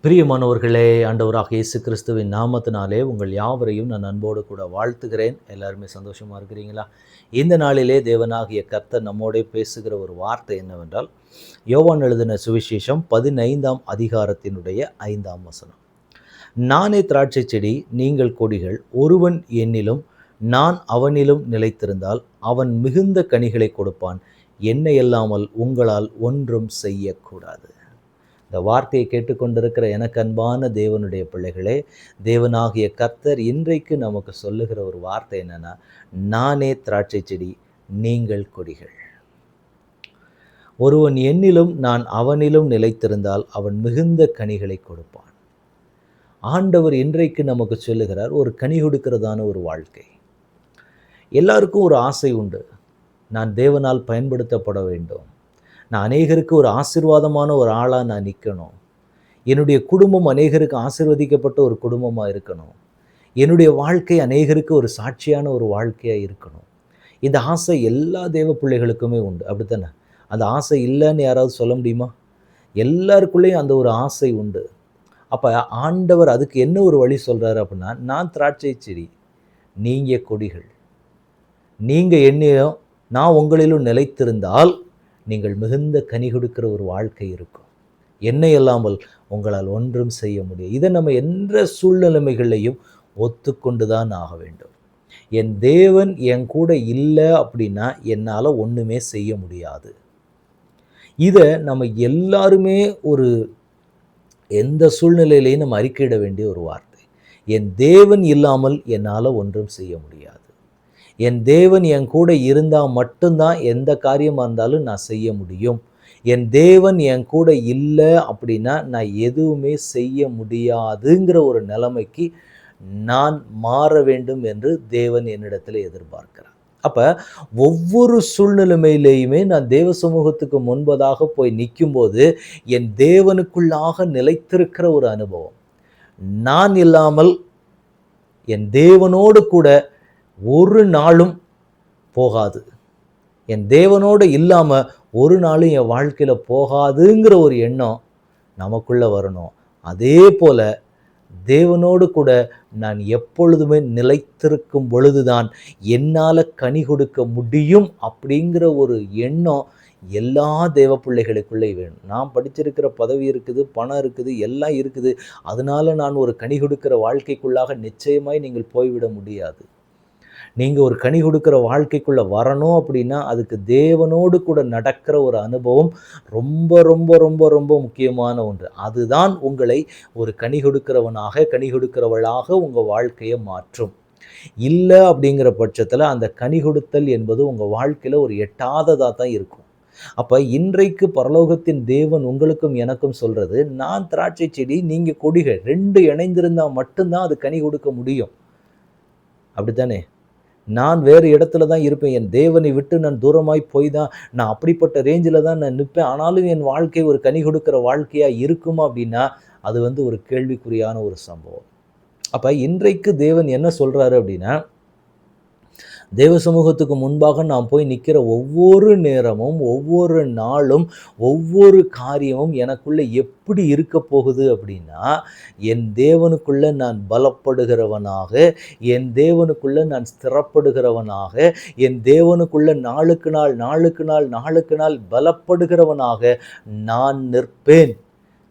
பிரியமானவர்களே, ஆண்டவராக இயேசு கிறிஸ்துவின் நாமத்தினாலே உங்கள் யாவரையும் நான் அன்போடு கூட வாழ்த்துகிறேன். எல்லாருமே சந்தோஷமா இருக்கிறீங்களா? இந்த நாளிலே தேவனாகிய கர்த்தர் நம்மோடே பேசுகிற ஒரு வார்த்தை என்னவென்றால், யோவான் எழுதின சுவிசேஷம் 15ஆம் அதிகாரத்தினுடைய 5ஆம் வசனம். நானே திராட்சை செடி, நீங்கள் கொடிகள். ஒருவன் என்னிலும் நான் அவனிலும் நிலைத்திருந்தால் அவன் மிகுந்த கனிகளை கொடுப்பான். என்னை அல்லாமல் உங்களால் ஒன்றும் செய்யக்கூடாது. இந்த வார்த்தையை கேட்டுக்கொண்டிருக்கிற எனக்கு அன்பான தேவனுடைய பிள்ளைகளே, தேவனாகிய கர்த்தர் இன்றைக்கு நமக்கு சொல்லுகிற ஒரு வார்த்தை என்னன்னா, நானே திராட்சை செடி, நீங்கள் கொடிகள். ஒருவன் என்னிலும் நான் அவனிலும் நிலைத்திருந்தால் அவன் மிகுந்த கனிகளை கொடுப்பான். ஆண்டவர் இன்றைக்கு நமக்கு சொல்லுகிறார், ஒரு கனி கொடுக்கிறதான ஒரு வாழ்க்கை. எல்லாருக்கும் ஒரு ஆசை உண்டு, நான் தேவனால் பயன்படுத்தப்பட வேண்டும், நான் அநேகருக்கு ஒரு ஆசீர்வாதமான ஒரு ஆளாக நான் நிற்கணும், என்னுடைய குடும்பம் அநேகருக்கு ஆசீர்வதிக்கப்பட்ட ஒரு குடும்பமாக இருக்கணும், என்னுடைய வாழ்க்கை அநேகருக்கு ஒரு சாட்சியான ஒரு வாழ்க்கையாக இருக்கணும். இந்த ஆசை எல்லா தேவ பிள்ளைகளுக்குமே உண்டு, அப்படித்தானே? அந்த ஆசை இல்லைன்னு யாராவது சொல்ல முடியுமா? எல்லாருக்குள்ளேயும் அந்த ஒரு ஆசை உண்டு. அப்போ ஆண்டவர் அதுக்கு என்ன ஒரு வழி சொல்கிறாரு அப்படின்னா, நான் திராட்சை செடி, நீங்கள் கொடிகள். நீங்கள் என்னையும் நான் உங்களிலும் நிலைத்திருந்தால் நீங்கள் மிகுந்த கனி கொடுக்கிற ஒரு வாழ்க்கை இருக்கும். என்னை அல்லாமல் உங்களால் ஒன்றும் செய்ய முடியும். இதை நம்ம எந்த சூழ்நிலைமைகளையும் ஒத்துக்கொண்டு தான் ஆக வேண்டும். என் தேவன் என் கூட இல்லை அப்படின்னா என்னால் ஒன்றுமே செய்ய முடியாது. இதை நம்ம எல்லாருமே ஒரு எந்த சூழ்நிலையிலையும் நம்ம அறிக்கையிட வேண்டிய ஒரு வார்த்தை. என் தேவன் இல்லாமல் என்னால் ஒன்றும் செய்ய முடியாது. என் தேவன் என் கூட இருந்தால் மட்டும்தான் எந்த காரியமாக இருந்தாலும் நான் செய்ய முடியும். என் தேவன் என் கூட இல்லை அப்படின்னா நான் எதுவுமே செய்ய முடியாதுங்கிற ஒரு நிலைமைக்கு நான் மாற வேண்டும் என்று தேவன் என்னிடத்தில் எதிர்பார்க்கிறார். அப்போ ஒவ்வொரு சூழ்நிலைமையிலேயுமே நான் தேவ சமூகத்துக்கு முன்பதாக போய் நிற்கும்போது என் தேவனுக்குள்ளாக நிலைத்திருக்கிற ஒரு அனுபவம். நான் இல்லாமல் என் தேவனோடு கூட ஒரு நாளும் போகாது. என் தேவனோடு இல்லாமல் ஒரு நாளும் என் வாழ்க்கையில் போகாதுங்கிற ஒரு எண்ணம் நமக்குள்ளே வரணும். அதே போல் தேவனோடு கூட நான் எப்பொழுதுமே நிலைத்திருக்கும் பொழுதுதான் என்னால் கனி கொடுக்க முடியும் அப்படிங்கிற ஒரு எண்ணம் எல்லா தேவ பிள்ளைகளுக்குள்ளே வேணும். நான் படிச்சிருக்கிற பதவி இருக்குது, பணம் இருக்குது, எல்லாம் இருக்குது, அதனால நான் ஒரு கனி கொடுக்கிற வாழ்க்கைக்குள்ளாக நிச்சயமாய் நீங்கள் போய்விட முடியாது. நீங்கள் ஒரு கனி கொடுக்குற வாழ்க்கைக்குள்ளே வரணும் அப்படின்னா அதுக்கு தேவனோடு கூட நடக்கிற ஒரு அனுபவம் ரொம்ப ரொம்ப ரொம்ப ரொம்ப முக்கியமான ஒன்று. அதுதான் உங்களை ஒரு கனி கொடுக்கிறவனாக, கனி கொடுக்கிறவளாக உங்கள் வாழ்க்கையை மாற்றும். இல்லை அப்படிங்கிற பட்சத்தில் அந்த கனி கொடுத்தல் என்பது உங்கள் வாழ்க்கையில் ஒரு எட்டாததாக தான் இருக்கும். அப்போ இன்றைக்கு பரலோகத்தின் தேவன் உங்களுக்கும் எனக்கும் சொல்கிறது, நான் திராட்சை செடி, நீங்கள் கொடிகள், ரெண்டு இணைந்திருந்தால் மட்டும்தான் அது கனி கொடுக்க முடியும். அப்படித்தானே? நான் வேறு இடத்துல தான் இருப்பேன், என் தேவனை விட்டு நான் தூரமாய் போய் தான் நான் அப்படிப்பட்ட ரேஞ்சில் தான் நான் நிற்பேன், ஆனாலும் என் வாழ்க்கை ஒரு கனி கொடுக்கிற வாழ்க்கையாக இருக்குமா அப்படின்னா அது ஒரு கேள்விக்குறியான ஒரு சம்பவம். அப்போ இன்றைக்கு தேவன் என்ன சொல்கிறாரு அப்படின்னா, தேவ சமூகத்துக்கு முன்பாக நாம் போய் நிற்கிற ஒவ்வொரு நேரமும், ஒவ்வொரு நாளும், ஒவ்வொரு காரியமும் எனக்குள்ளே எப்படி இருக்க போகுது அப்படின்னா, என் தேவனுக்குள்ளே நான் பலப்படுகிறவனாக, என் தேவனுக்குள்ளே நான் ஸ்திரப்படுகிறவனாக, என் தேவனுக்குள்ளே நாளுக்கு நாள் நாளுக்கு நாள் நாளுக்கு நாள் பலப்படுகிறவனாக நான் நிற்பேன்.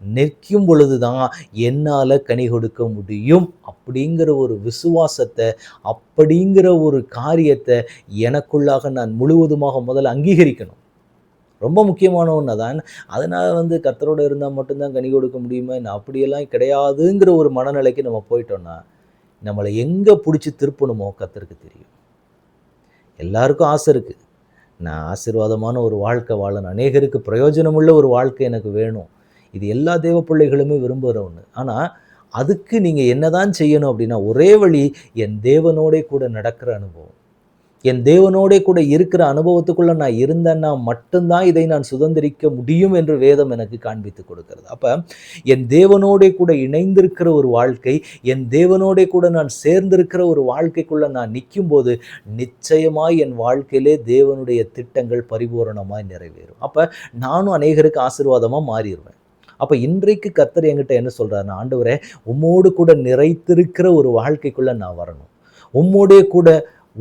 நிற்கும் பொழுது தான் என்னால் கனி கொடுக்க முடியும் அப்படிங்கிற ஒரு விசுவாசத்தை, அப்படிங்கிற ஒரு காரியத்தை எனக்குள்ளாக நான் முழுவதுமாக முதல்ல அங்கீகரிக்கணும். ரொம்ப முக்கியமான ஒன்று தான். அதனால் கர்த்தரோடு இருந்தால் மட்டும்தான் கனி கொடுக்க முடியுமா, நான் அப்படியெல்லாம் கிடையாதுங்கிற ஒரு மனநிலைக்கு நம்ம போயிட்டோம்னா நம்மளை எங்கே பிடிச்சி திருப்பணுமோ கர்த்தருக்கு தெரியும். எல்லாருக்கும் ஆசை இருக்குது, நான் ஆசீர்வாதமான ஒரு வாழ்க்கை வாழணும், அநேகருக்கு பிரயோஜனமுள்ள ஒரு வாழ்க்கை எனக்கு வேணும். இது எல்லா தேவ பிள்ளைகளுமே விரும்புகிற ஒன்று. ஆனால் அதுக்கு நீங்கள் என்ன தான் செய்யணும் அப்படின்னா, ஒரே வழி என் தேவனோடே கூட நடக்கிற அனுபவம். என் தேவனோடே கூட இருக்கிற அனுபவத்துக்குள்ளே நான் இருந்தேன்னா மட்டும்தான் இதை நான் சுதந்திரிக்க முடியும் என்று வேதம் எனக்கு காண்பித்து கொடுக்கிறது. அப்போ என் தேவனோடே கூட இணைந்திருக்கிற ஒரு வாழ்க்கை, என் தேவனோடே கூட நான் சேர்ந்திருக்கிற ஒரு வாழ்க்கைக்குள்ளே நான் நிற்கும்போது நிச்சயமாய் என் வாழ்க்கையிலே தேவனுடைய திட்டங்கள் பரிபூரணமாய் நிறைவேறும். அப்போ நானும் அநேகருக்கு ஆசீர்வாதமாக மாறிடுவேன். அப்போ இன்றைக்கு கர்த்தர் என்கிட்ட என்ன சொல்கிறாருன்னா, ஆண்டவரே உம்மோடு கூட நிறைத்திருக்கிற ஒரு வாழ்க்கைக்குள்ளே நான் வரணும். உம்மோடே கூட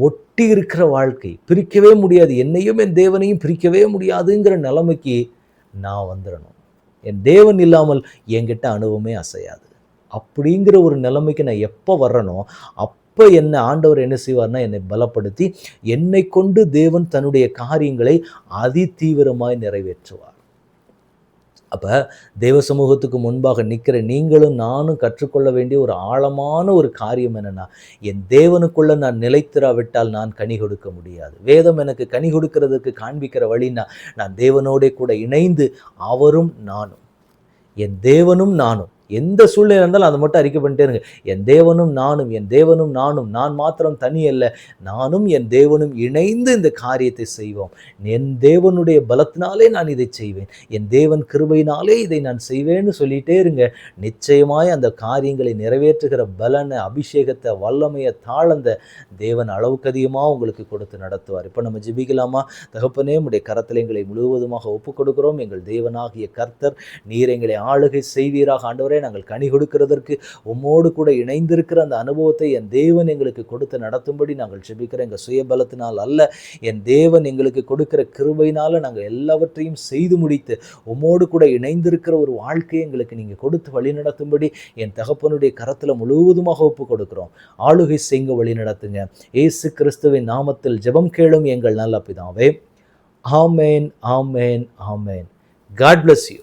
ஒட்டி இருக்கிற வாழ்க்கை, பிரிக்கவே முடியாது, என்னையும் என் தேவனையும் பிரிக்கவே முடியாதுங்கிற நிலைமைக்கு நான் வந்துடணும். என் தேவன் இல்லாமல் என்கிட்ட அணுவுமே அசையாது. அப்படிங்கிற ஒரு நிலைமைக்கு நான் எப்போ வர்றேனோ, அப்போ என்ன ஆண்டவர் என்ன செய்வார்னா, என்னை பலப்படுத்தி என்னை கொண்டு தேவன் தன்னுடைய காரியங்களை அதிதீவிரமாய் நிறைவேற்றுவார். அப்போ தேவ சமூகத்துக்கு முன்பாக நிற்கிற நீங்களும் நானும் கற்றுக்கொள்ள வேண்டிய ஒரு ஆழமான ஒரு காரியம் என்னென்னா, என் தேவனுக்குள்ளே நான் நிலைத்திராவிட்டால் நான் கனி கொடுக்க முடியாது. வேதம் எனக்கு கனி கொடுக்கிறதுக்கு காண்பிக்கிற வழின்னா, நான் தேவனோடே கூட இணைந்து அவரும் நானும், என் தேவனும் நானும், எந்த சூழ்நிலை இருந்தாலும் அதை மட்டும் அறிக்கை பண்ணிட்டே இருங்க. என் தேவனும் நானும், என் தேவனும் நானும், நான் மாத்திரம் தனி அல்ல, நானும் என் தேவனும் இணைந்து இந்த காரியத்தை செய்வோம். என் தேவனுடைய பலத்தினாலே நான் இதை செய்வேன், என் தேவன் கிருபையினாலே இதை நான் செய்வேன்னு சொல்லிகிட்டே இருங்க. நிச்சயமாய் அந்த காரியங்களை நிறைவேற்றுகிற பலனை, அபிஷேகத்தை, வல்லமையை, தாளந்த தேவன் அளவுக்கு அதிகமாக உங்களுக்கு கொடுத்து நடத்துவார். இப்போ நம்ம ஜெபிக்கலாமா? தகப்பனே, உம்முடைய கரத்தில் எங்களை முழுவதுமாக ஒப்புக் கொடுக்கிறோம். எங்கள் தேவனாகிய கர்த்தர், நீர் எங்களை ஆளுகை செய்வீராக. ஆண்டவரே, நாங்கள் கனி கொடுக்கிறதற்கு உம்மோடு கூட இணைந்திருக்கிற அந்த அனுபவத்தை என் தேவன் எங்களுக்கு கொடுத்து நடத்தும்படி நாங்கள் ஜெபிக்கிறோம். எங்கள் சுயபலத்தினால் அல்ல, என் தேவன் எங்களுக்கு கொடுக்கிற கிருபையினால நாங்கள் எல்லாவற்றையும் செய்து முடித்து உம்மோடு கூட இணைந்திருக்கிற ஒரு வாழ்க்கையை எங்களுக்கு நீங்கள் கொடுத்து வழி நடத்தும்படி என் தகப்பனுடைய கரத்தில் முழுவதுமாக ஒப்பு கொடுக்கிறோம். ஆளுகை செய்ங்க, வழி நடத்துங்க. இயேசு கிறிஸ்துவின் நாமத்தில் ஜெபம் கேளும் எங்கள் நல்ல பிதாவே. ஆமேன், ஆமேன், ஆமேன். God bless you.